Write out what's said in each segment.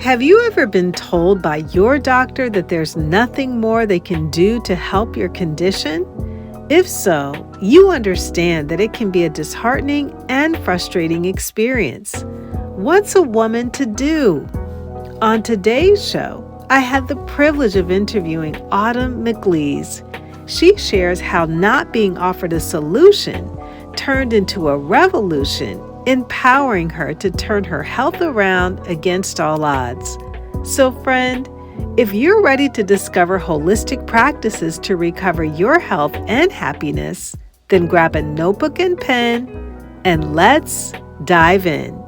Have you ever been told by your doctor that there's nothing more they can do to help your condition? If so, you understand that it can be a disheartening and frustrating experience. What's a woman to do? On today's show, I had the privilege of interviewing Autumn McLees. She shares how not being offered a solution turned into a revolution, empowering her to turn her health around against all odds. So, friend, if you're ready to discover holistic practices to recover your health and happiness, then grab a notebook and pen and let's dive in.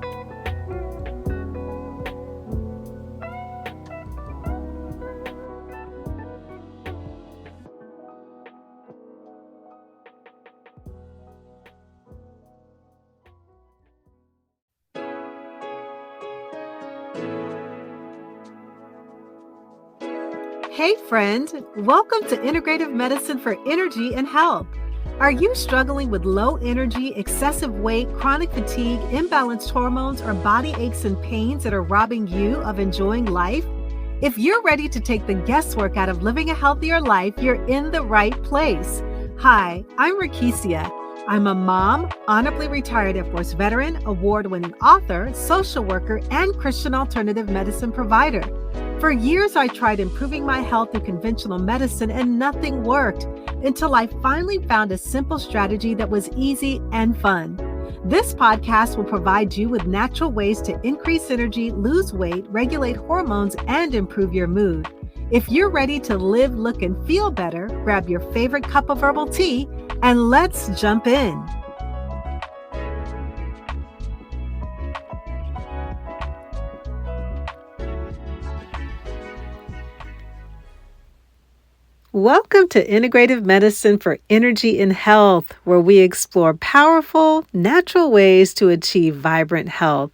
Hey friend, welcome to Integrative Medicine for Energy and Health. Are you struggling with low energy, excessive weight, chronic fatigue, imbalanced hormones, or body aches and pains that are robbing you of enjoying life? If you're ready to take the guesswork out of living a healthier life, you're in the right place. Hi, I'm Rekishia. I'm a mom, honorably retired Air Force veteran, award-winning author, social worker, and Christian alternative medicine provider. For years, I tried improving my health through conventional medicine and nothing worked until I finally found a simple strategy that was easy and fun. This podcast will provide you with natural ways to increase energy, lose weight, regulate hormones, and improve your mood. If you're ready to live, look, and feel better, grab your favorite cup of herbal tea and let's jump in. Welcome to Integrative Medicine for Energy and Health, where we explore powerful, natural ways to achieve vibrant health.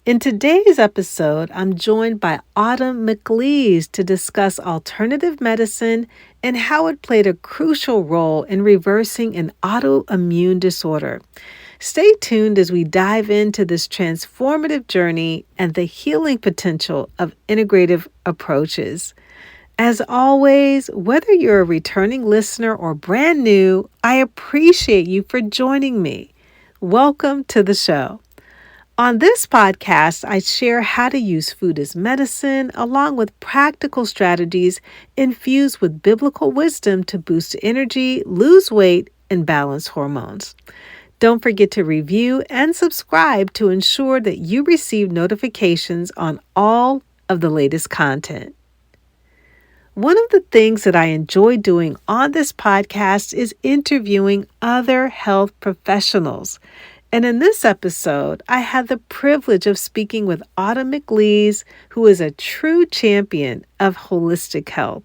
In today's episode, I'm joined by Autumn McLees to discuss alternative medicine and how it played a crucial role in reversing an autoimmune disorder. Stay tuned as we dive into this transformative journey and the healing potential of integrative approaches. As always, whether you're a returning listener or brand new, I appreciate you for joining me. Welcome to the show. On this podcast, I share how to use food as medicine, along with practical strategies infused with biblical wisdom to boost energy, lose weight, and balance hormones. Don't forget to review and subscribe to ensure that you receive notifications on all of the latest content. One of the things that I enjoy doing on this podcast is interviewing other health professionals. And in this episode, I had the privilege of speaking with Autumn McLees, who is a true champion of holistic health.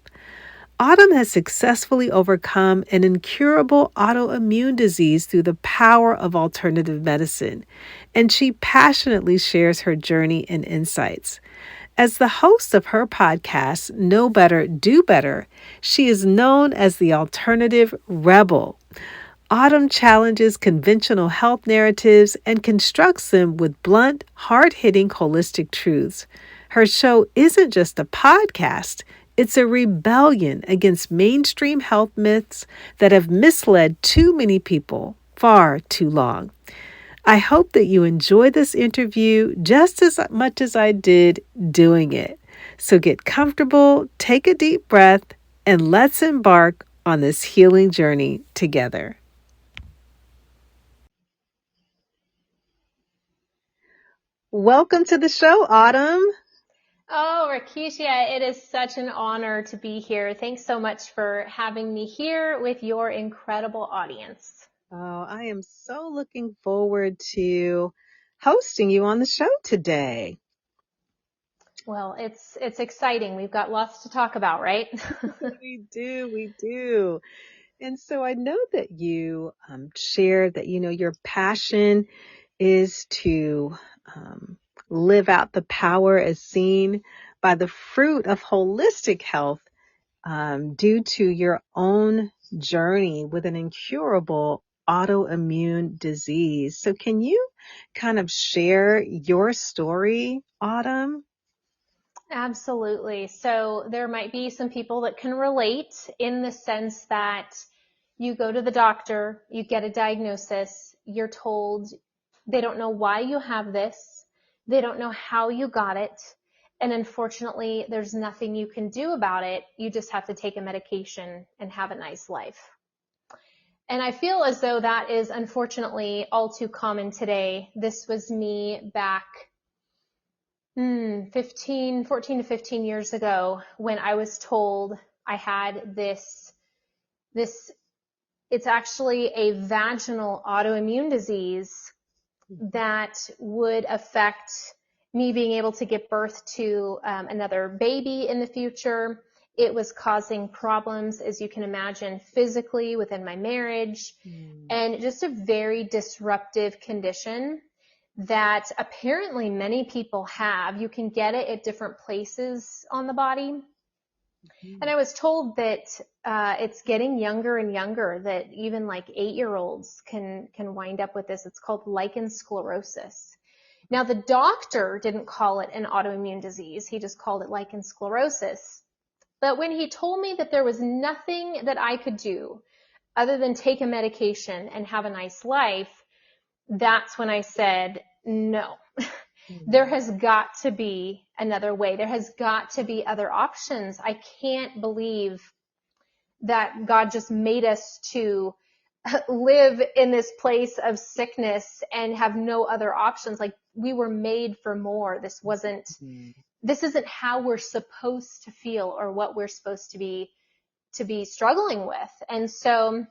Autumn has successfully overcome an incurable autoimmune disease through the power of alternative medicine, and she passionately shares her journey and insights. As the host of her podcast, Know Better, Do Better, she is known as the Alternative Rebel. Autumn challenges conventional health narratives and constructs them with blunt, hard-hitting holistic truths. Her show isn't just a podcast, it's a rebellion against mainstream health myths that have misled too many people far too long. I hope that you enjoy this interview just as much as I did doing it. So get comfortable, take a deep breath, and let's embark on this healing journey together. Welcome to the show, Autumn. Oh, Rekishia, it is such an honor to be here. Thanks so much for having me here with your incredible audience. Oh, I am so looking forward to hosting you on the show today. Well, it's exciting. We've got lots to talk about, right? We do. And so I know that you shared that, your passion is to live out the power as seen by the fruit of holistic health due to your own journey with an incurable autoimmune disease. So can you kind of share your story, Autumn? Absolutely. So there might be some people that can relate in the sense that you go to the doctor, you get a diagnosis, you're told they don't know why you have this, they don't know how you got it, and unfortunately, there's nothing you can do about it. You just have to take a medication and have a nice life. And I feel as though that is unfortunately all too common today. This was me back 14 to 15 years ago when I was told I had this, it's actually a vaginal autoimmune disease that would affect me being able to give birth to another baby in the future. It was causing problems, as you can imagine, physically within my marriage, and just a very disruptive condition that apparently many people have. You can get it at different places on the body. And I was told that it's getting younger and younger, that even like 8-year-olds can wind up with this. It's called lichen sclerosis. Now, the doctor didn't call it an autoimmune disease. He just called it lichen sclerosis. But when he told me that there was nothing that I could do other than take a medication and have a nice life, that's when I said, no, there has got to be another way. There has got to be other options. I can't believe that God just made us to live in this place of sickness and have no other options. Like, we were made for more. This isn't how we're supposed to feel or what we're supposed to be struggling with. And so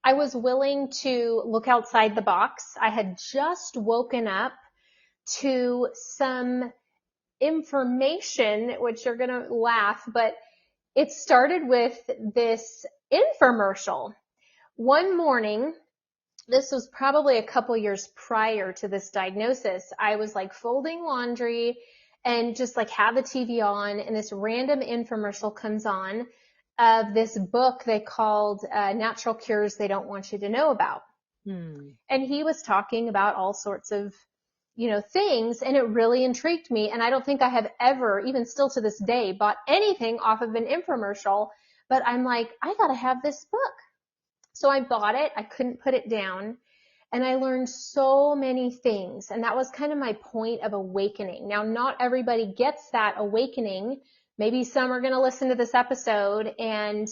I was willing to look outside the box. I had just woken up to some information, which you're going to laugh, but it started with this infomercial. One morning, this was probably a couple years prior to this diagnosis, I was like folding laundry and just like have the TV on, and this random infomercial comes on of this book they called Natural Cures They Don't Want You to Know About. And he was talking about all sorts of, things, and it really intrigued me. And I don't think I have ever, even still to this day, bought anything off of an infomercial, but I'm like, I gotta have this book. So I bought it. I couldn't put it down. And I learned so many things. And that was kind of my point of awakening. Now, not everybody gets that awakening. Maybe some are going to listen to this episode and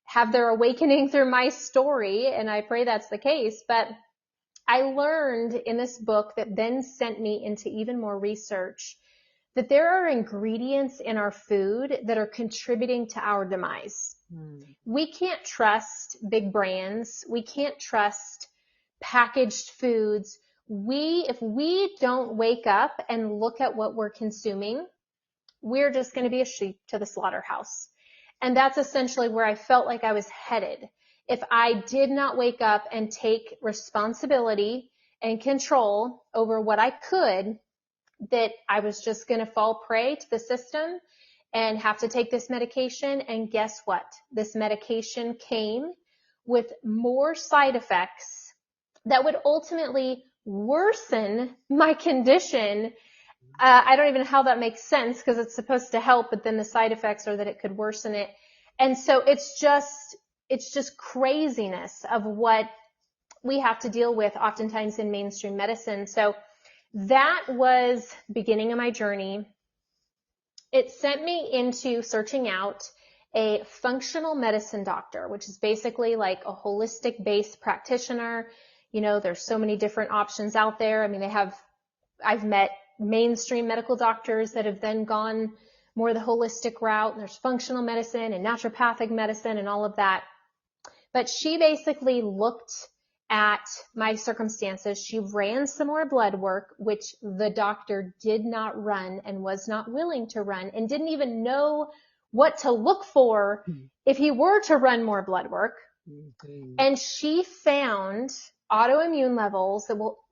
have their awakening through my story. And I pray that's the case. But I learned in this book that then sent me into even more research that there are ingredients in our food that are contributing to our demise. We can't trust big brands. We can't trust packaged foods. If we don't wake up and look at what we're consuming, we're just going to be a sheep to the slaughterhouse. And that's essentially where I felt like I was headed. If I did not wake up and take responsibility and control over what I could, that I was just going to fall prey to the system and have to take this medication. And guess what? This medication came with more side effects that would ultimately worsen my condition. I don't even know how that makes sense, because it's supposed to help, but then the side effects are that it could worsen it. And so it's just craziness of what we have to deal with oftentimes in mainstream medicine. So that was beginning of my journey. It sent me into searching out a functional medicine doctor, which is basically like a holistic based practitioner. There's so many different options out there. I mean, I've met mainstream medical doctors that have then gone more the holistic route. There's functional medicine and naturopathic medicine and all of that. But she basically looked at my circumstances. She ran some more blood work, which the doctor did not run and was not willing to run and didn't even know what to look for if he were to run more blood work. And she found autoimmune levels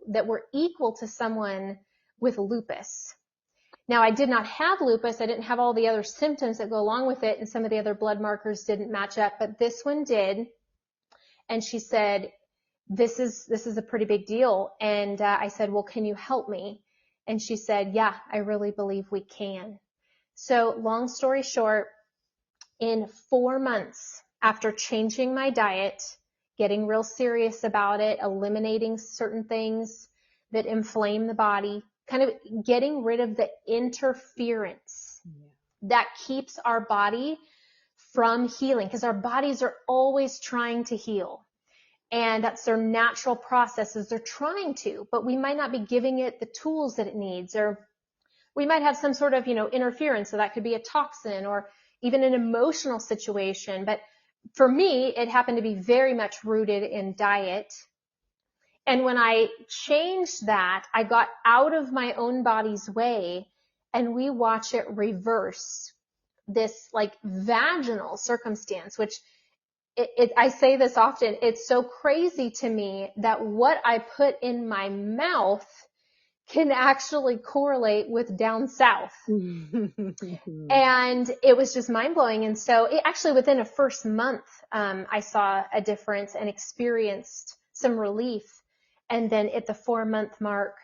that were equal to someone with lupus. Now, I did not have lupus. I didn't have all the other symptoms that go along with it, and some of the other blood markers didn't match up, but this one did. And she said, this is a pretty big deal. And I said, well, can you help me? And she said, yeah, I really believe we can. So long story short, in 4 months after changing my diet, getting real serious about it, eliminating certain things that inflame the body, kind of getting rid of the interference that keeps our body from healing, because our bodies are always trying to heal. And that's their natural processes. They're trying to, but we might not be giving it the tools that it needs, or we might have some sort of, interference. So that could be a toxin or even an emotional situation. But for me, it happened to be very much rooted in diet. And when I changed that, I got out of my own body's way, and we watch it reverse this like vaginal circumstance, which I say this often. It's so crazy to me that what I put in my mouth can actually correlate with down south. And it was just mind blowing. And so it actually within a first month, I saw a difference and experienced some relief. And then at the 4-month mark,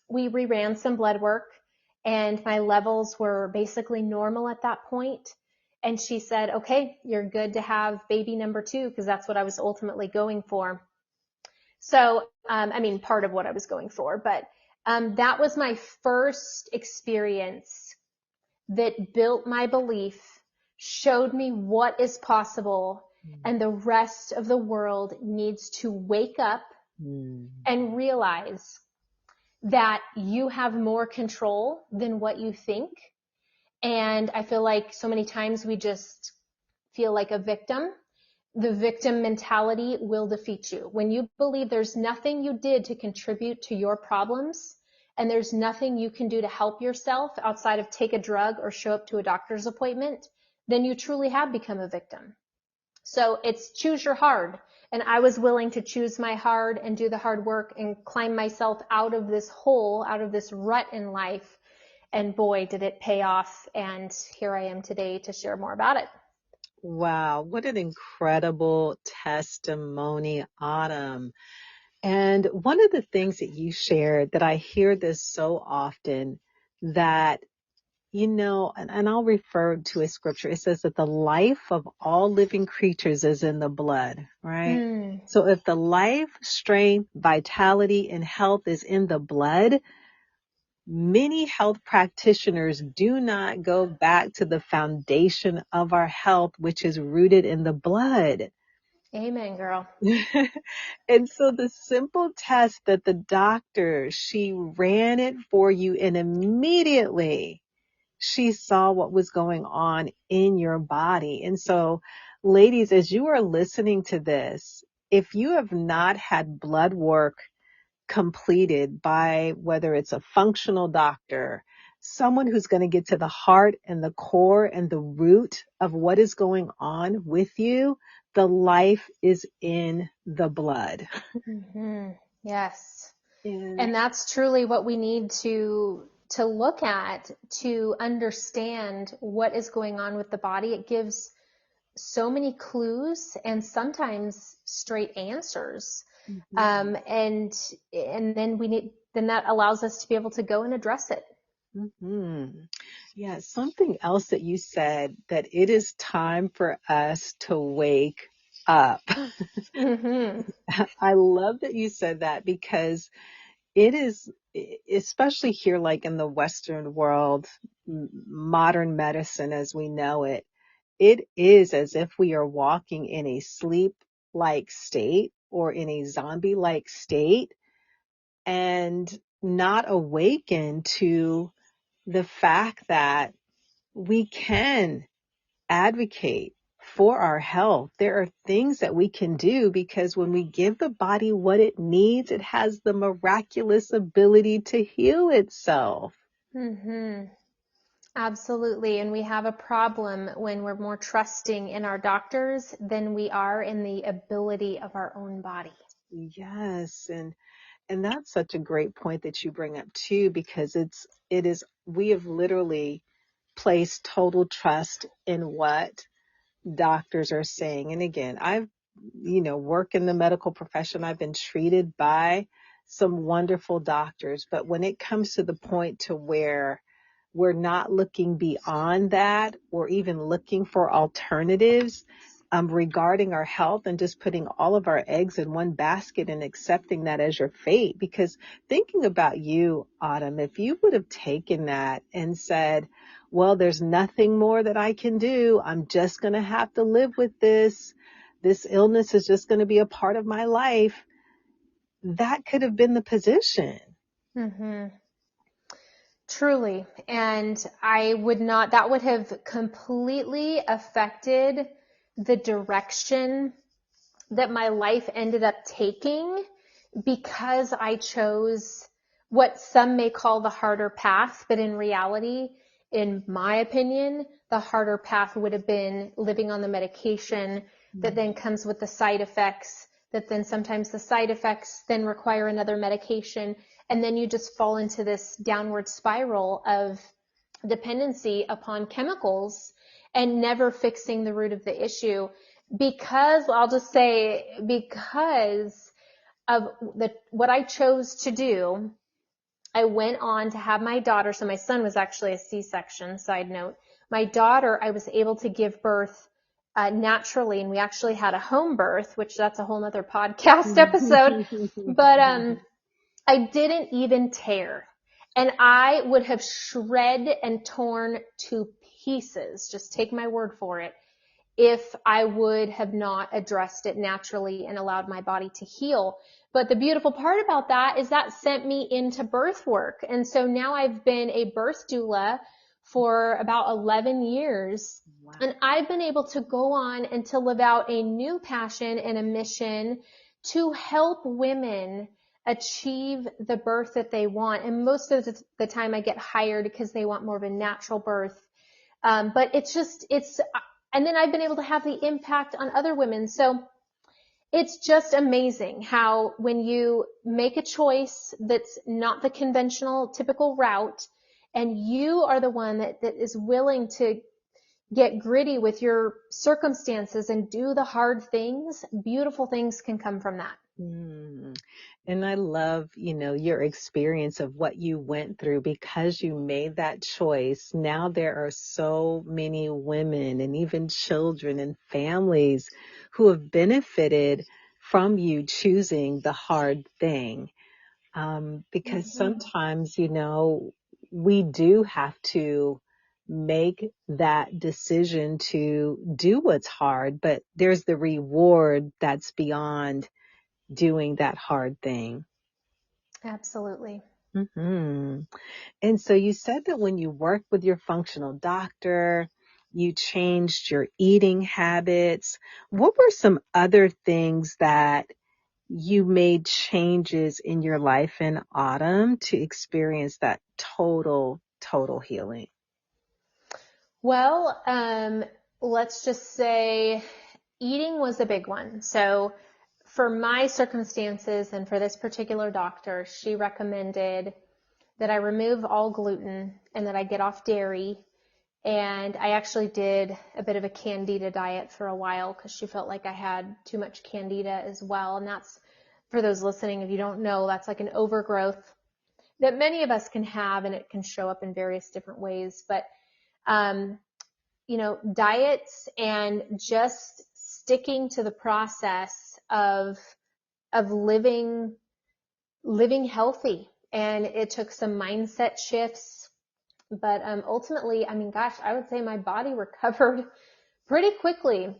we reran some blood work, and my levels were basically normal at that point. And she said, okay, you're good to have baby number 2, because that's what I was ultimately going for. So, part of what I was going for, but that was my first experience that built my belief, showed me what is possible, and the rest of the world needs to wake up and realize that you have more control than what you think. And I feel like so many times we just feel like a victim. The victim mentality will defeat you. When you believe there's nothing you did to contribute to your problems, and there's nothing you can do to help yourself outside of take a drug or show up to a doctor's appointment, then you truly have become a victim. So it's choose your hard. And I was willing to choose my hard and do the hard work and climb myself out of this hole, out of this rut in life. And boy, did it pay off. And here I am today to share more about it. Wow, what an incredible testimony, Autumn. And one of the things that you shared that I hear this so often, that, and I'll refer to a scripture. It says that the life of all living creatures is in the blood, right? So if the life, strength, vitality, and health is in the blood, many health practitioners do not go back to the foundation of our health, which is rooted in the blood. Amen, girl. And so the simple test that the doctor, she ran it for you, and immediately she saw what was going on in your body. And so, ladies, as you are listening to this, if you have not had blood work completed by whether it's a functional doctor, someone who's going to get to the heart and the core and the root of what is going on with you, the life is in the blood. Yes. And that's truly what we need to look at to understand what is going on with the body. It gives so many clues and sometimes straight answers. And then that allows us to be able to go and address it. Yeah, something else that you said, that it is time for us to wake up. I love that you said that, because it is, especially here, like in the Western world, modern medicine as we know it, it is as if we are walking in a sleep-like state or in a zombie-like state, and not awaken to the fact that we can advocate for our health. There are things that we can do, because when we give the body what it needs, it has the miraculous ability to heal itself. Absolutely. And we have a problem when we're more trusting in our doctors than we are in the ability of our own body. Yes. And that's such a great point that you bring up too, because we have literally placed total trust in what doctors are saying. And again, I've, work in the medical profession. I've been treated by some wonderful doctors, but when it comes to the point to where we're not looking beyond that or even looking for alternatives regarding our health and just putting all of our eggs in one basket and accepting that as your fate. Because thinking about you, Autumn, if you would have taken that and said, well, there's nothing more that I can do. I'm just going to have to live with this. This illness is just going to be a part of my life. That could have been the position. Mm-hmm. Truly. And that would have completely affected the direction that my life ended up taking because I chose what some may call the harder path. But in reality, in my opinion, the harder path would have been living on the medication that then comes with the side effects, that then sometimes the side effects then require another medication. And then you just fall into this downward spiral of dependency upon chemicals and never fixing the root of the issue. Because I'll just say, because of what I chose to do, I went on to have my daughter. So my son was actually a C-section, side note. My daughter, I was able to give birth naturally, and we actually had a home birth, which that's a whole nother podcast episode. But I didn't even tear. And I would have shred and torn to pieces, just take my word for it, if I would have not addressed it naturally and allowed my body to heal. But the beautiful part about that is that sent me into birth work. And so now I've been a birth doula for about 11 years. Wow. And I've been able to go on and to live out a new passion and a mission to help women achieve the birth that they want. And most of the time I get hired because they want more of a natural birth. But and then I've been able to have the impact on other women. So it's just amazing how when you make a choice that's not the conventional, typical route, and you are the one that is willing to get gritty with your circumstances and do the hard things, beautiful things can come from that. And I love, your experience of what you went through because you made that choice. Now there are so many women and even children and families who have benefited from you choosing the hard thing. Because sometimes, we do have to make that decision to do what's hard, but there's the reward that's beyond doing that hard thing. Absolutely. Mm-hmm. And so you said that when you worked with your functional doctor, you changed your eating habits. What were some other things that you made changes in your life in Autumn to experience that total healing? Well, let's just say eating was a big one. So for my circumstances and for this particular doctor, she recommended that I remove all gluten and that I get off dairy. And I actually did a bit of a candida diet for a while because she felt like I had too much candida as well. And that's, for those listening, if you don't know, that's like an overgrowth that many of us can have, and it can show up in various different ways. But diets and just sticking to the process of living healthy. And it took some mindset shifts, but ultimately, I mean, gosh, I would say my body recovered pretty quickly.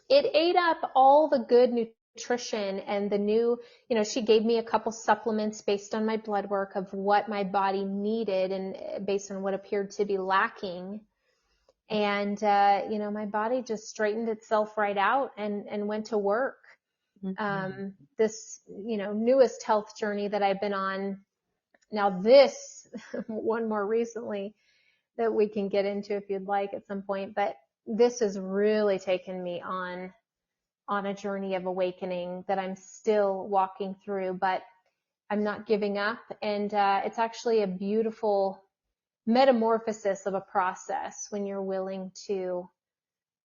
It ate up all the good nutrition and the new, she gave me a couple supplements based on my blood work of what my body needed and based on what appeared to be lacking. And, my body just straightened itself right out and went to work. This, newest health journey that I've been on. Now this one more recently that we can get into if you'd like at some point, but this has really taken me on a journey of awakening that I'm still walking through, but I'm not giving up. And, it's actually a beautiful metamorphosis of a process when you're willing to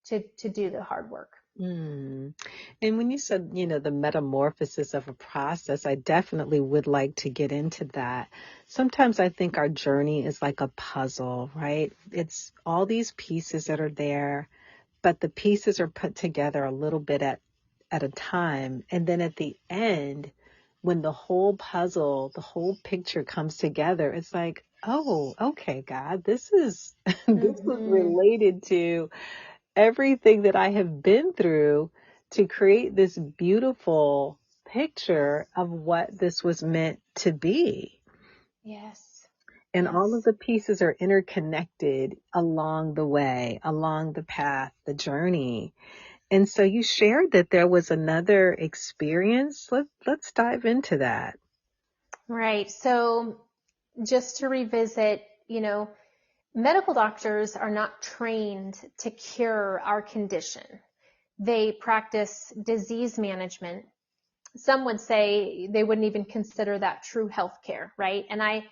do the hard work. Mm. And when you said, the metamorphosis of a process, I definitely would like to get into that. Sometimes I think our journey is like a puzzle, right? It's all these pieces that are there, but the pieces are put together a little bit at a time. And then at the end, when the whole puzzle, the whole picture comes together, it's like, oh, okay, God, this is this is Mm-hmm. related to everything that I have been through to create this beautiful picture of what this was meant to be. Yes. And all of Yes. the pieces are interconnected along the way, along the path, the journey. And so you shared that there was another experience. Let's dive into that. Right. So just to revisit, medical doctors are not trained to cure our condition. They practice disease management. Some would say they wouldn't even consider that true healthcare, right? And I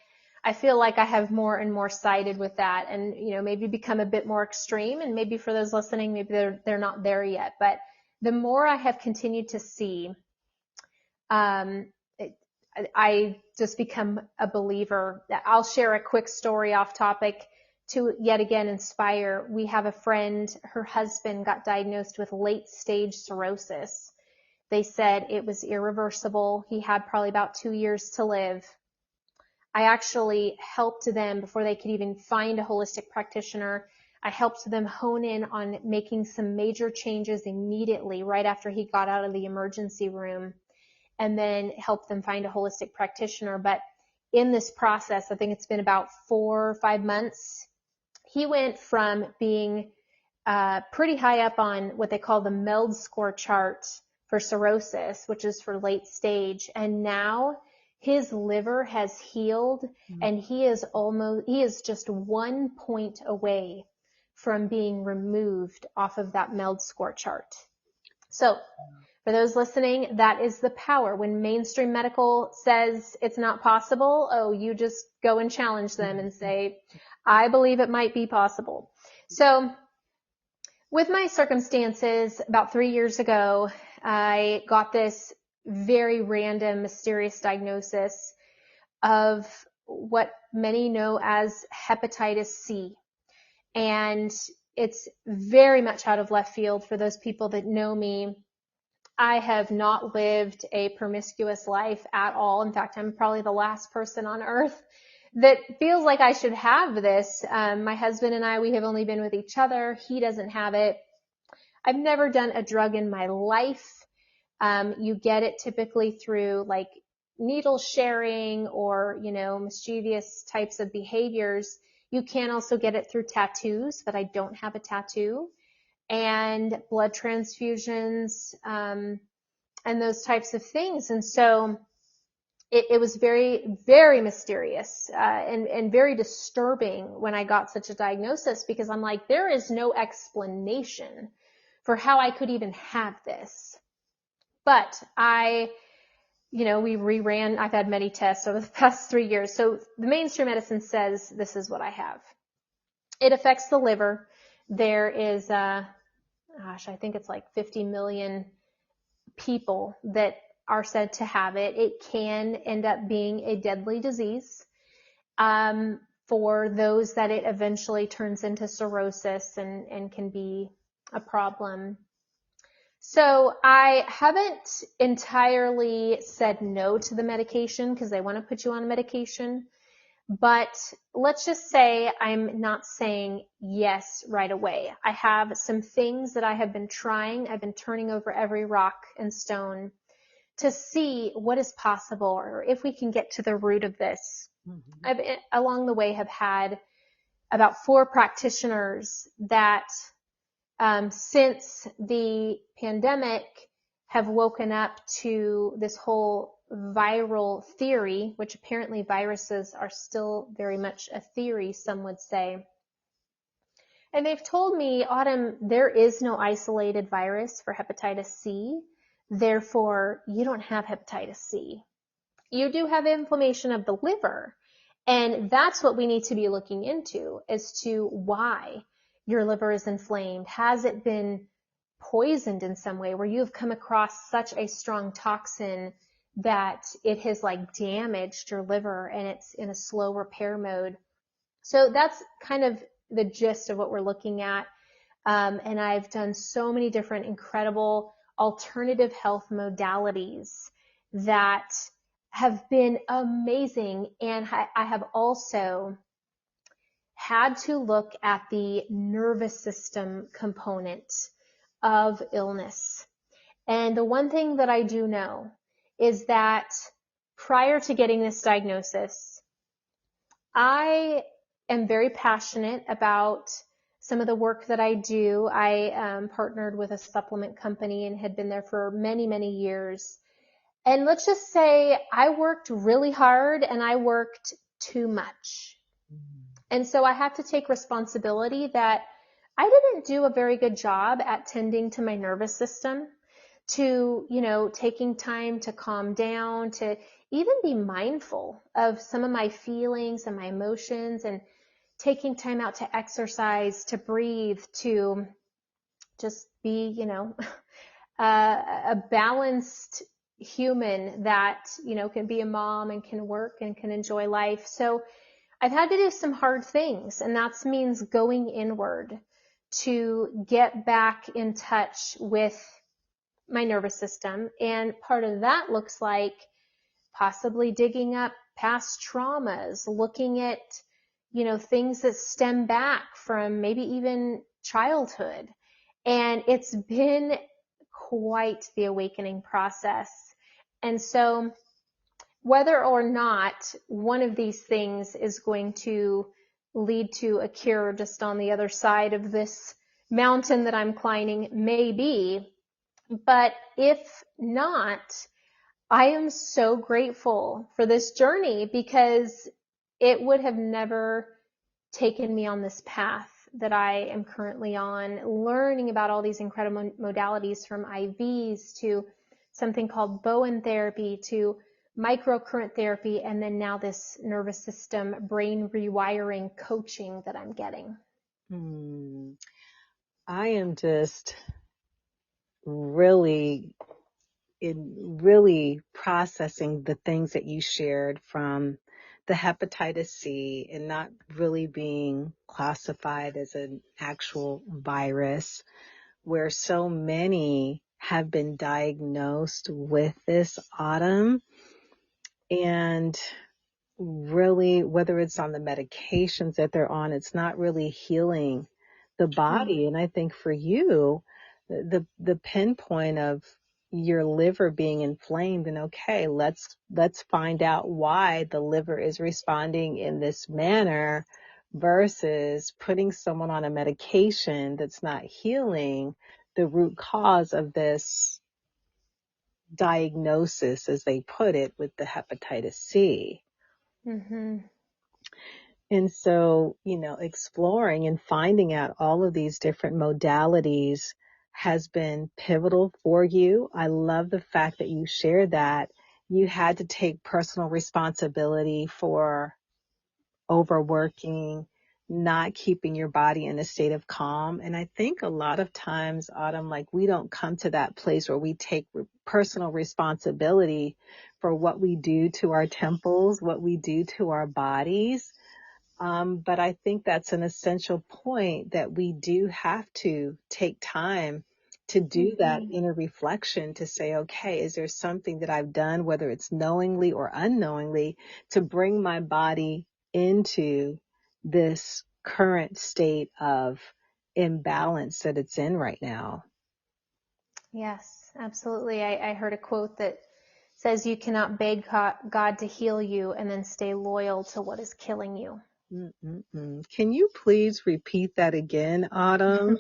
feel like I have more and more sided with that, and maybe become a bit more extreme. And maybe for those listening, maybe they're not there yet. But the more I have continued to see, um, it, I just become a believer. I'll share a quick story off topic to yet again inspire. We have a friend, her husband got diagnosed with late stage cirrhosis. They said it was irreversible. He had probably about 2 years to live. I actually helped them before they could even find a holistic practitioner. I helped them hone in on making some major changes immediately right after he got out of the emergency room, and then help them find a holistic practitioner. But in this process, I think it's been about 4 or 5 months, he went from being pretty high up on what they call the MELD score chart for cirrhosis, which is for late stage. And now his liver has healed, and he is just 1 point away from being removed off of that MELD score chart. So for those listening, that is the power. When mainstream medical says it's not possible, you just go and challenge them and say, I believe it might be possible. So with my circumstances, about 3 years ago, I got this very random, mysterious diagnosis of what many know as hepatitis C. And it's very much out of left field for those people that know me. I have not lived a promiscuous life at all. In fact, I'm probably the last person on earth that feels like I should have this. My husband and I, we have only been with each other. He doesn't have it. I've never done a drug in my life. You get it typically through like needle sharing or, mischievous types of behaviors. You can also get it through tattoos, but I don't have a tattoo, and blood transfusions, and those types of things. And so it was very, very mysterious, and very disturbing when I got such a diagnosis, because I'm like, there is no explanation for how I could even have this. But we reran, I've had many tests over the past 3 years. So the mainstream medicine says this is what I have. It affects the liver. There is, I think it's like 50 million people that are said to have it. It can end up being a deadly disease, for those that it eventually turns into cirrhosis and can be a problem. So I haven't entirely said no to the medication, because they want to put you on medication. But let's just say I'm not saying yes right away. I have some things that I have been trying. I've been turning over every rock and stone to see what is possible, or if we can get to the root of this. Mm-hmm. I've along the way have had about 4 practitioners that, since the pandemic, have woken up to this whole viral theory, which apparently viruses are still very much a theory, some would say. And they've told me, Autumn, there is no isolated virus for hepatitis C. Therefore, you don't have hepatitis C. You do have inflammation of the liver. And that's what we need to be looking into, as to why your liver is inflamed. Has it been poisoned in some way, where you have come across such a strong toxin that it has like damaged your liver and it's in a slow repair mode. So that's kind of the gist of what we're looking at. And I've done so many different incredible alternative health modalities that have been amazing. And I have also had to look at the nervous system component of illness. And the one thing that I do know is that prior to getting this diagnosis, I am very passionate about some of the work that I do. I partnered with a supplement company and had been there for many, many years. And let's just say I worked really hard and I worked too much. And so I have to take responsibility that I didn't do a very good job at tending to my nervous system, to, taking time to calm down, to even be mindful of some of my feelings and my emotions, and taking time out to exercise, to breathe, to just be, a balanced human that, can be a mom and can work and can enjoy life. So I've had to do some hard things, and that means going inward to get back in touch with my nervous system. And part of that looks like possibly digging up past traumas, looking at, things that stem back from maybe even childhood. And it's been quite the awakening process. And so whether or not one of these things is going to lead to a cure just on the other side of this mountain that I'm climbing, maybe. But if not, I am so grateful for this journey, because it would have never taken me on this path that I am currently on, learning about all these incredible modalities, from IVs to something called Bowen therapy to microcurrent therapy, and then now this nervous system brain rewiring coaching that I'm getting. I am just really processing the things that you shared, from the hepatitis C and not really being classified as an actual virus, where so many have been diagnosed with this, Autumn. And really, whether it's on the medications that they're on, it's not really healing the body. And I think for you, the pinpoint of your liver being inflamed, and okay, let's find out why the liver is responding in this manner, versus putting someone on a medication that's not healing the root cause of this diagnosis, as they put it, with the hepatitis C. Mm-hmm. And so, exploring and finding out all of these different modalities has been pivotal for you. I love the fact that you shared that you had to take personal responsibility for overworking, not keeping your body in a state of calm. And I think a lot of times, Autumn, like, we don't come to that place where we take personal responsibility for what we do to our temples, what we do to our bodies. But I think that's an essential point, that we do have to take time to do that inner reflection, to say, okay, is there something that I've done, whether it's knowingly or unknowingly, to bring my body into this current state of imbalance that it's in right now? Yes, absolutely. I heard a quote that says you cannot beg God to heal you and then stay loyal to what is killing you. Can you please repeat that again, Autumn?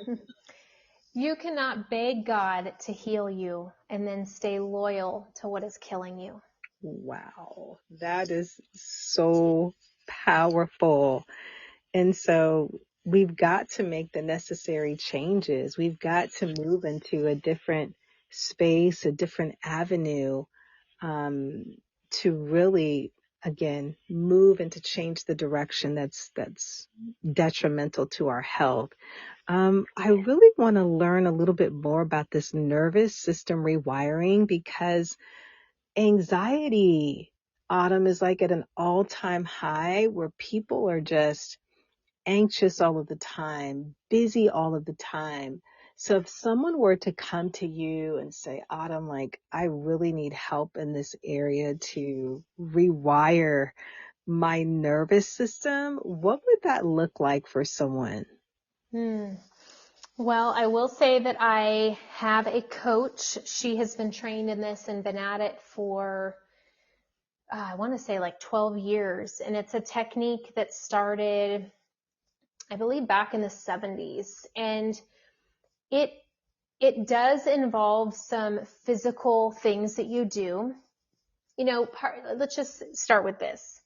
You cannot beg God to heal you and then stay loyal to what is killing you. Wow, that is so powerful. And so we've got to make the necessary changes. We've got to move into a different space, a different avenue, to really again, move and to change the direction that's detrimental to our health. I really want to learn a little bit more about this nervous system rewiring, because anxiety, Autumn, is like at an all-time high where people are just anxious all of the time, busy all of the time. So if someone were to come to you and say, Autumn, like, I really need help in this area to rewire my nervous system, what would that look like for someone? Hmm. Well, I will say that I have a coach. She has been trained in this and been at it for, I want to say like 12 years. And it's a technique that started, I believe, back in the 70s. And it it does involve some physical things that you do. Let's just start with this.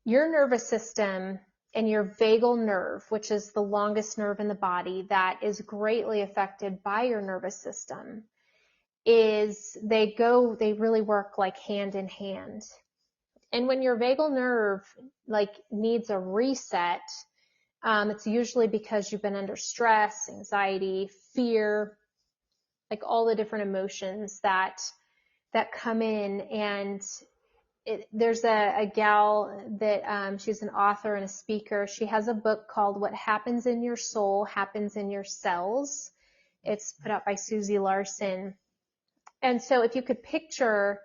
Your nervous system and your vagal nerve, which is the longest nerve in the body that is greatly affected by your nervous system, they really work like hand in hand. And when your vagal nerve like needs a reset, it's usually because you've been under stress, anxiety, fear, like all the different emotions that come in. And there's a gal that she's an author and a speaker. She has a book called What Happens in Your Soul Happens in Your Cells. It's put out by Susie Larson. And so if you could picture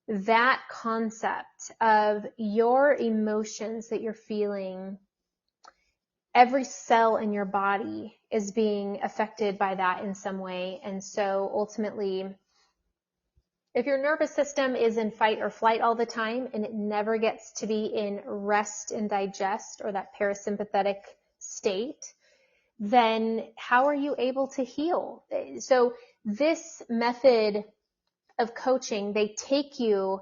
that concept of your emotions that you're feeling, every cell in your body is being affected by that in some way. And so ultimately, if your nervous system is in fight or flight all the time and it never gets to be in rest and digest, or that parasympathetic state, then how are you able to heal? So this method of coaching, they take you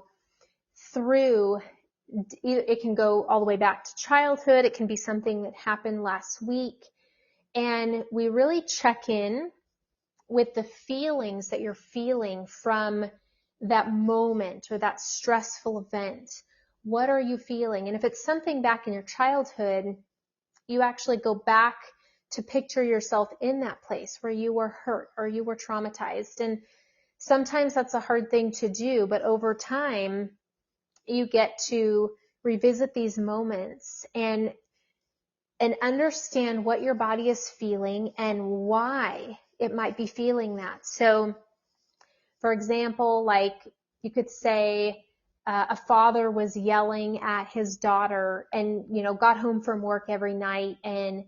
through, it can go all the way back to childhood. It can be something that happened last week. And we really check in with the feelings that you're feeling from that moment or that stressful event. What are you feeling? And if it's something back in your childhood, you actually go back to picture yourself in that place where you were hurt or you were traumatized. And sometimes that's a hard thing to do, but over time, you get to revisit these moments and understand what your body is feeling and why it might be feeling that. So, for example, like you could say a father was yelling at his daughter and, got home from work every night and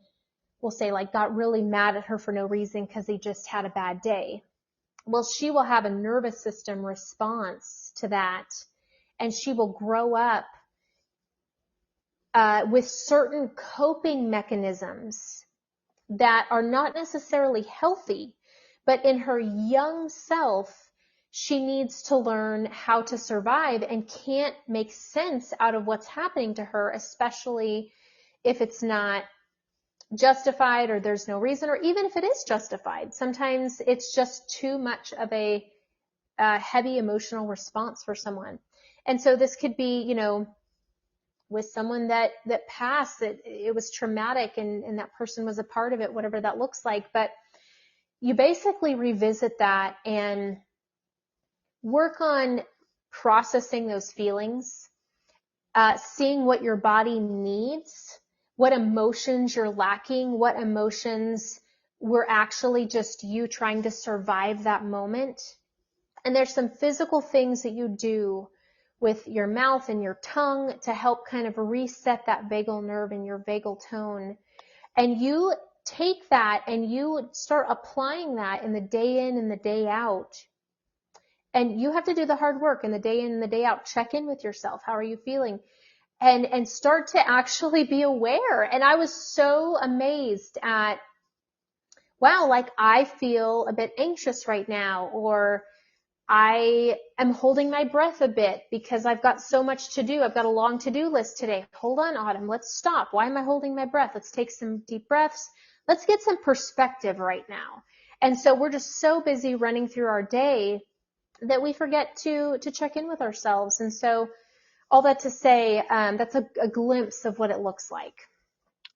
we'll say like got really mad at her for no reason because he just had a bad day. Well, she will have a nervous system response to that, and she will grow up with certain coping mechanisms that are not necessarily healthy, but in her young self, she needs to learn how to survive and can't make sense out of what's happening to her, especially if it's not justified or there's no reason, or even if it is justified. Sometimes it's just too much of a heavy emotional response for someone. And so this could be, with someone that passed, that it was traumatic and that person was a part of it, whatever that looks like. But you basically revisit that and work on processing those feelings, seeing what your body needs, what emotions you're lacking, what emotions were actually just you trying to survive that moment. And there's some physical things that you do with your mouth and your tongue to help kind of reset that vagal nerve and your vagal tone. And you take that and you start applying that in the day in and the day out. And you have to do the hard work in the day in and the day out. Check in with yourself. How are you feeling? And start to actually be aware. And I was so amazed at, wow, like I feel a bit anxious right now, or I am holding my breath a bit because I've got so much to do. I've got a long to-do list today. Hold on, Autumn. Let's stop. Why am I holding my breath? Let's take some deep breaths. Let's get some perspective right now. And so we're just so busy running through our day that we forget to check in with ourselves. And so all that to say, that's a glimpse of what it looks like.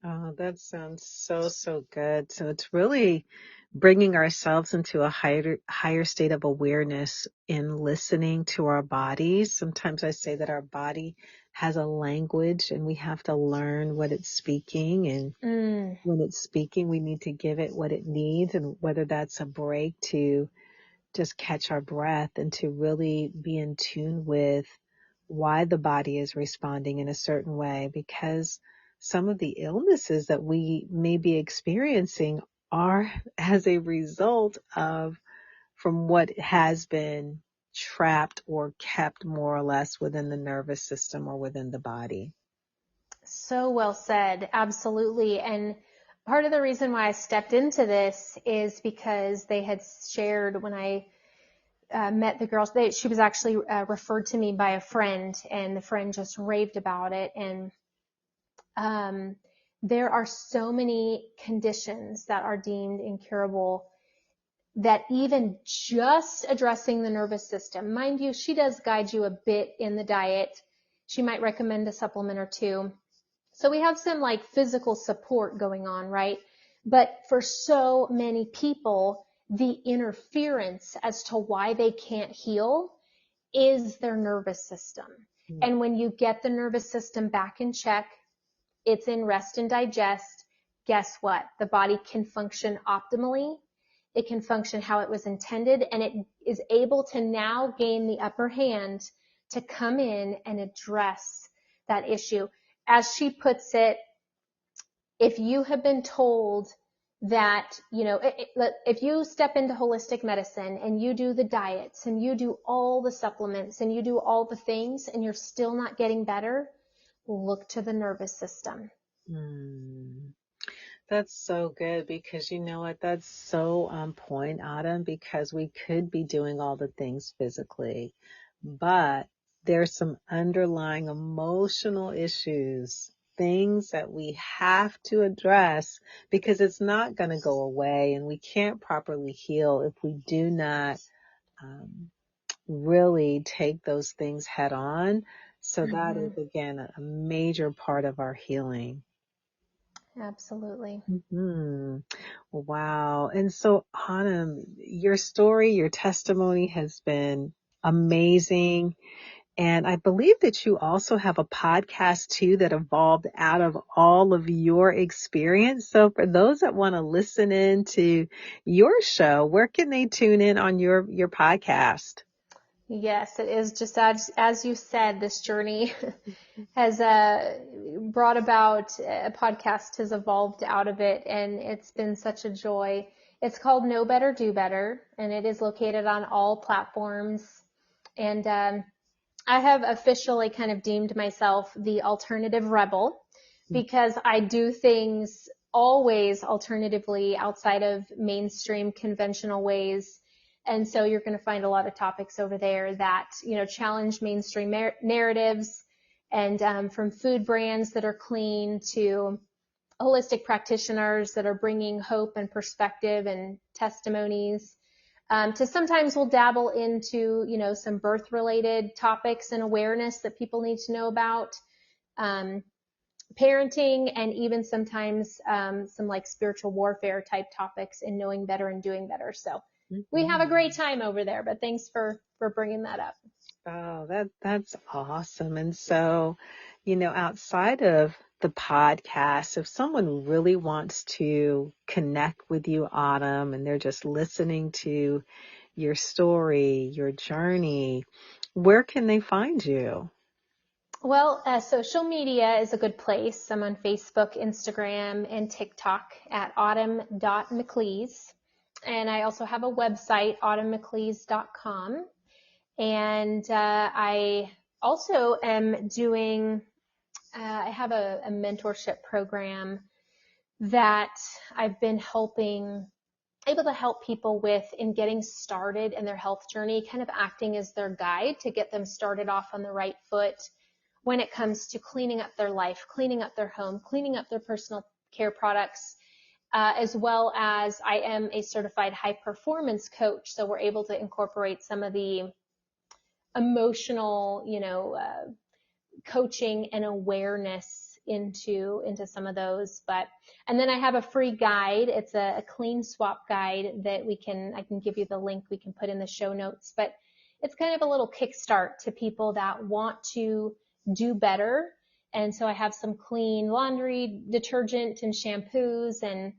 Oh, that sounds so good. So it's really bringing ourselves into a higher state of awareness in listening to our bodies. Sometimes I say that our body has a language and we have to learn what it's speaking. And when it's speaking, we need to give it what it needs, and whether that's a break to just catch our breath and to really be in tune with why the body is responding in a certain way, because some of the illnesses that we may be experiencing are as a result of from what has been trapped or kept more or less within the nervous system or within the body. So well said. Absolutely. And part of the reason why I stepped into this is because they had shared when I met the girls. She was actually referred to me by a friend, and the friend just raved about it. And there are so many conditions that are deemed incurable that even just addressing the nervous system, mind you, she does guide you a bit in the diet. She might recommend a supplement or two. So we have some like physical support going on, right? But for so many people, the interference as to why they can't heal is their nervous system. And when you get the nervous system back in check, it's in rest and digest, guess what? The body can function optimally. It can function how it was intended, and it is able to now gain the upper hand to come in and address that issue. As she puts it, if you have been told that, if you step into holistic medicine and you do the diets and you do all the supplements and you do all the things and you're still not getting better, look to the nervous system. That's so good, because you know what? That's so on point, Autumn, because we could be doing all the things physically, but there's some underlying emotional issues, things that we have to address, because it's not going to go away, and we can't properly heal if we do not really take those things head on. So that is, again, a major part of our healing. Absolutely. Wow. And so, Autumn, your story, your testimony has been amazing. And I believe that you also have a podcast too that evolved out of all of your experience. So for those that want to listen in to your show, where can they tune in on your podcast? Yes, it is just as you said, this journey has brought about a podcast has evolved out of it, and it's been such a joy. It's called Know Better, Do Better, and it is located on all platforms. And I have officially kind of deemed myself the alternative rebel because I do things always alternatively outside of mainstream conventional ways. And so you're going to find a lot of topics over there that, challenge mainstream narratives, and from food brands that are clean to holistic practitioners that are bringing hope and perspective and testimonies. To sometimes we'll dabble into, some birth related topics and awareness that people need to know about, parenting, and even sometimes some like spiritual warfare type topics and knowing better and doing better. So we have a great time over there, but thanks for bringing that up. Oh, that's awesome. And so, outside of the podcast, if someone really wants to connect with you, Autumn, and they're just listening to your story, your journey, where can they find you? Well, social media is a good place. I'm on Facebook, Instagram, and TikTok at autumn.mclees. And I also have a website, autumnmclees.com. And I also am doing, I have a mentorship program that I've been able to help people with in getting started in their health journey, kind of acting as their guide to get them started off on the right foot when it comes to cleaning up their life, cleaning up their home, cleaning up their personal care products, as well as I am a certified high performance coach. So we're able to incorporate some of the emotional, coaching and awareness into some of those. And then I have a free guide. It's a clean swap guide that I can give you the link we can put in the show notes, but it's kind of a little kickstart to people that want to do better. And so I have some clean laundry detergent and shampoos and,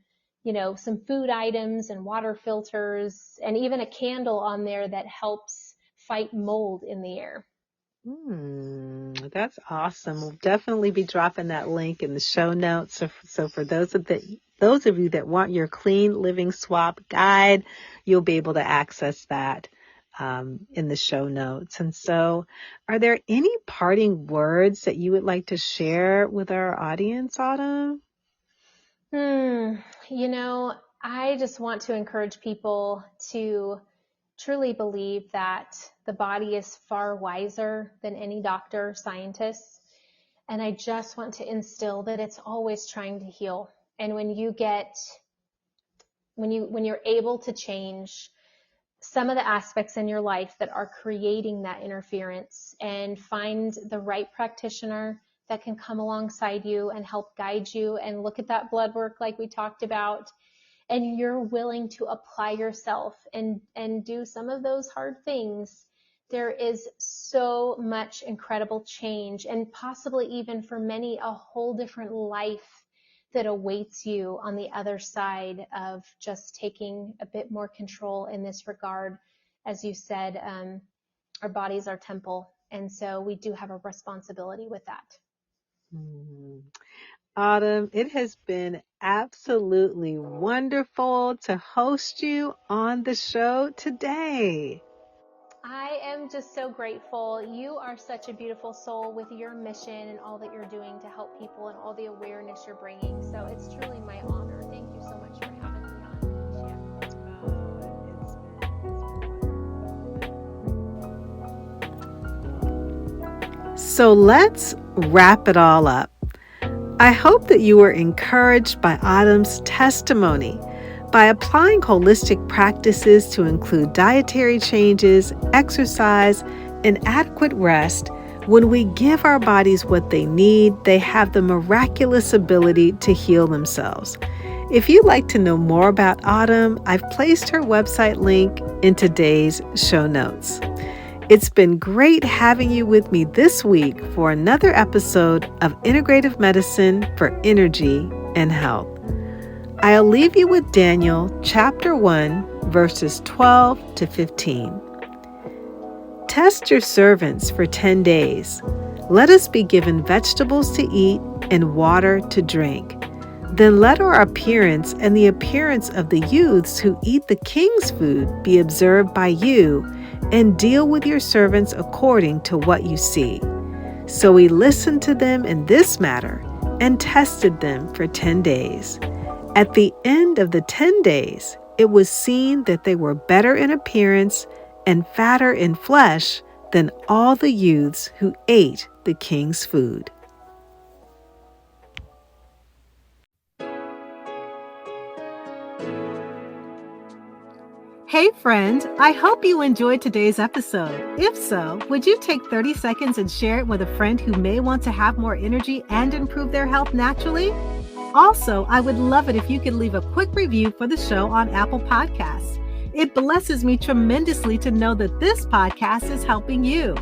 some food items and water filters and even a candle on there that helps fight mold in the air. That's awesome. We'll definitely be dropping that link in the show notes. So for those of you that want your clean living swap guide, you'll be able to access that in the show notes. And so, are there any parting words that you would like to share with our audience, Autumn? I just want to encourage people to truly believe that the body is far wiser than any doctor or scientist. And I just want to instill that it's always trying to heal. And when you're able to change some of the aspects in your life that are creating that interference and find the right practitioner that can come alongside you and help guide you and look at that blood work like we talked about, and you're willing to apply yourself and do some of those hard things, there is so much incredible change, and possibly even for many a whole different life that awaits you on the other side of just taking a bit more control in this regard. As you said, our bodies are temple, and so we do have a responsibility with that. Autumn, it has been absolutely wonderful to host you on the show today. I am just so grateful. You are such a beautiful soul with your mission and all that you're doing to help people and all the awareness you're bringing. So it's truly my honor. Thank you so much for having me on. So let's wrap it all up. I hope that you were encouraged by Autumn's testimony. By applying holistic practices to include dietary changes, exercise, and adequate rest, when we give our bodies what they need, they have the miraculous ability to heal themselves. If you'd like to know more about Autumn, I've placed her website link in today's show notes. It's been great having you with me this week for another episode of Integrative Medicine for Energy and Health. I'll leave you with Daniel chapter 1, verses 12 to 15. Test your servants for 10 days. Let us be given vegetables to eat and water to drink. Then let our appearance and the appearance of the youths who eat the king's food be observed by you, and deal with your servants according to what you see. So we listened to them in this matter and tested them for 10 days. At the end of the 10 days, it was seen that they were better in appearance and fatter in flesh than all the youths who ate the king's food. Hey friend, I hope you enjoyed today's episode. If so, would you take 30 seconds and share it with a friend who may want to have more energy and improve their health naturally? Also, I would love it if you could leave a quick review for the show on Apple Podcasts. It blesses me tremendously to know that this podcast is helping you.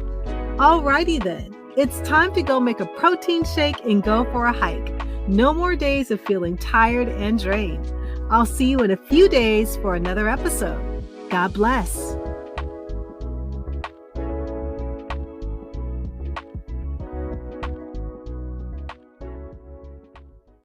Alrighty then, it's time to go make a protein shake and go for a hike. No more days of feeling tired and drained. I'll see you in a few days for another episode. God bless.